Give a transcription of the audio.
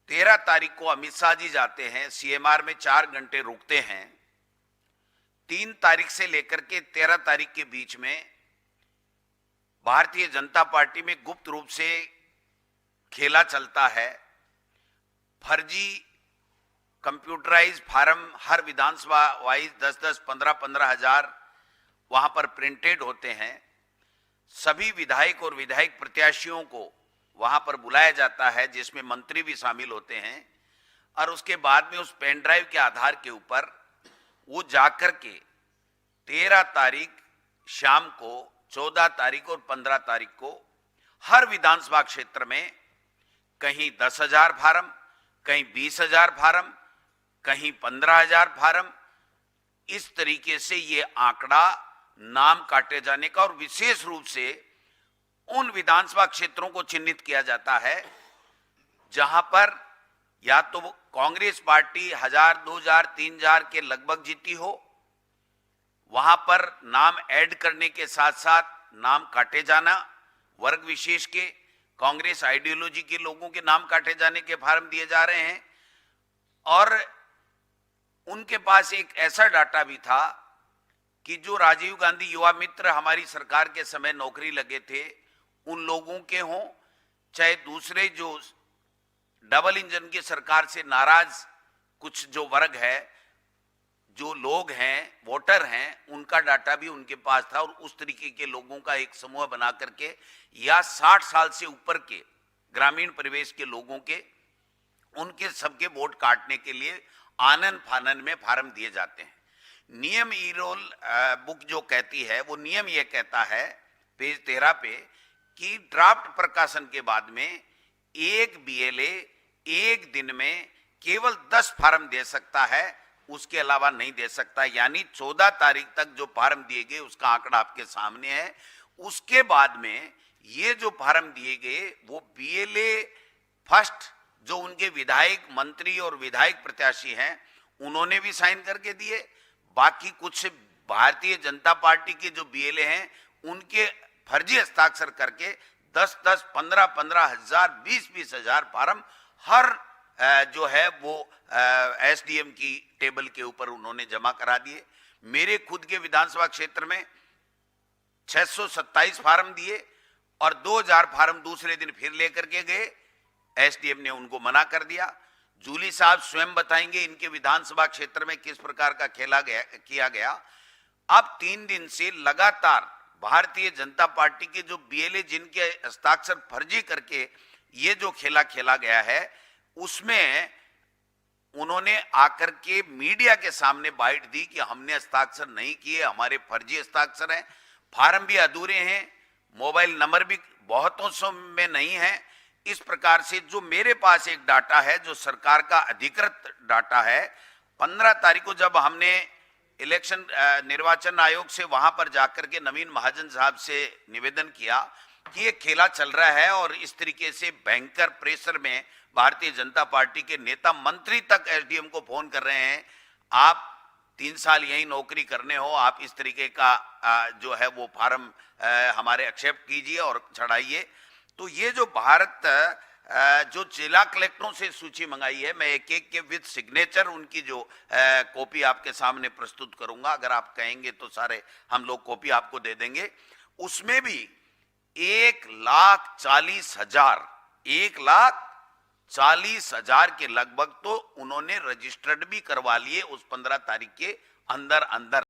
13 तारीख को अमित शाह जी जाते हैं, सीएमआर में 4 घंटे रुकते हैं। 3 तारीख से लेकर के 13 तारीख के बीच में भारतीय जनता पार्टी में गुप्त रूप से खेला चलता है। फर्जी कंप्यूटराइज फार्म हर विधानसभा वाइज 10-10, 15-15 हजार वहां पर प्रिंटेड होते हैं। सभी विधायक और विधायक प्रत्याशियों को वहां पर बुलाया जाता है, जिसमें मंत्री भी शामिल होते हैं, और उसके बाद में उस पेन ड्राइव के आधार के ऊपर वो जाकर के 13 तारीख शाम को, 14 तारीख और 15 तारीख को हर विधानसभा क्षेत्र में कहीं 10,000 फार्म, कहीं 20,000 फार्म, कहीं 15,000 फार्म, इस तरीके से ये आंकड़ा नाम काटे जाने का, और विशेष रूप से उन विधानसभा क्षेत्रों को चिन्हित किया जाता है जहां पर या तो कांग्रेस पार्टी 1,000, 2,000, 3,000 के लगभग जीती हो, वहां पर नाम ऐड करने के साथ साथ नाम काटे जाना, वर्ग विशेष के कांग्रेस आइडियोलॉजी के लोगों के नाम काटे जाने के फार्म दिए जा रहे हैं। और उनके पास एक ऐसा डाटा भी था कि जो राजीव गांधी युवा मित्र हमारी सरकार के समय नौकरी लगे थे, उन लोगों के हों, चाहे दूसरे जो डबल इंजन की सरकार से नाराज कुछ जो वर्ग है, जो लोग हैं, वोटर हैं, उनका डाटा भी उनके पास था। और उस तरीके के लोगों का एक समूह बना करके, या 60 साल से ऊपर के ग्रामीण परिवेश के लोगों के, उनके सबके वोट काटने के लिए आनन फानन में फार्म दिए जाते हैं। नियम ई रोल बुक जो कहती है, वो नियम ये कहता है पेज 13 पे कि ड्राफ्ट प्रकाशन के बाद में एक बीएलए एक दिन में केवल 10 फार्म दे सकता है, उसके अलावा नहीं दे सकता। यानी 14 तारीख तक जो फार्म दिए गए उसका आंकड़ा आपके सामने है। उसके बाद में ये जो फार्म दिए गए वो बीएलए फर्स्ट जो उनके विधायक, मंत्री और विधायक प्रत्याशी हैं, उन्होंने भी साइन करके दिए। बाकी कुछ भारतीय जनता पार्टी के जो बीएलए हैं उनके फर्जी हस्ताक्षर करके 10-10, 15-15 हजार, 20-20 हजार फार्म हर जो है वो एसडीएम की टेबल के ऊपर उन्होंने जमा करा दिए। मेरे खुद के विधानसभा क्षेत्र में 627 फार्म दिए और 2,000 फार्म दूसरे दिन फिर लेकर के गए। एसडीएम ने उनको मना कर दिया। जूली साहब स्वयं बताएंगे इनके विधानसभा क्षेत्र में किस प्रकार का किया गया। अब 3 दिन से लगातार भारतीय जनता पार्टी के जो बीएलए जिनके हस्ताक्षर फर्जी करके ये जो खेला गया है, उसमें उन्होंने आकर के मीडिया के सामने बाइट दी कि हमने हस्ताक्षर नहीं किए, हमारे फर्जी हस्ताक्षर हैं, फार्म भी अधूरे हैं, मोबाइल नंबर भी बहुतों सौ में नहीं है। इस प्रकार से जो मेरे पास एक डाटा है, जो सरकार का अधिकृत डाटा है, 15 तारीख को जब हमने इलेक्शन निर्वाचन आयोग से वहां पर जाकर के नवीन महाजन साहब से निवेदन किया कि ये खेला चल रहा है और इस तरीके से भयंकर प्रेशर में भारतीय जनता पार्टी के नेता, मंत्री तक एसडीएम को फोन कर रहे हैं, आप 3 साल यही नौकरी करने हो, आप इस तरीके का जो है वो फार्म हमारे एक्सेप्ट कीजिए और चढ़ाइए। तो ये जो भारत जो जिला कलेक्टरों से सूची मंगाई है, मैं एक एक के विद सिग्नेचर उनकी जो कॉपी आपके सामने प्रस्तुत करूंगा। अगर आप कहेंगे तो सारे हम लोग कॉपी आपको दे देंगे। उसमें भी 1,40,000 के लगभग तो उन्होंने रजिस्टर्ड भी करवा लिए उस 15 तारीख के अंदर।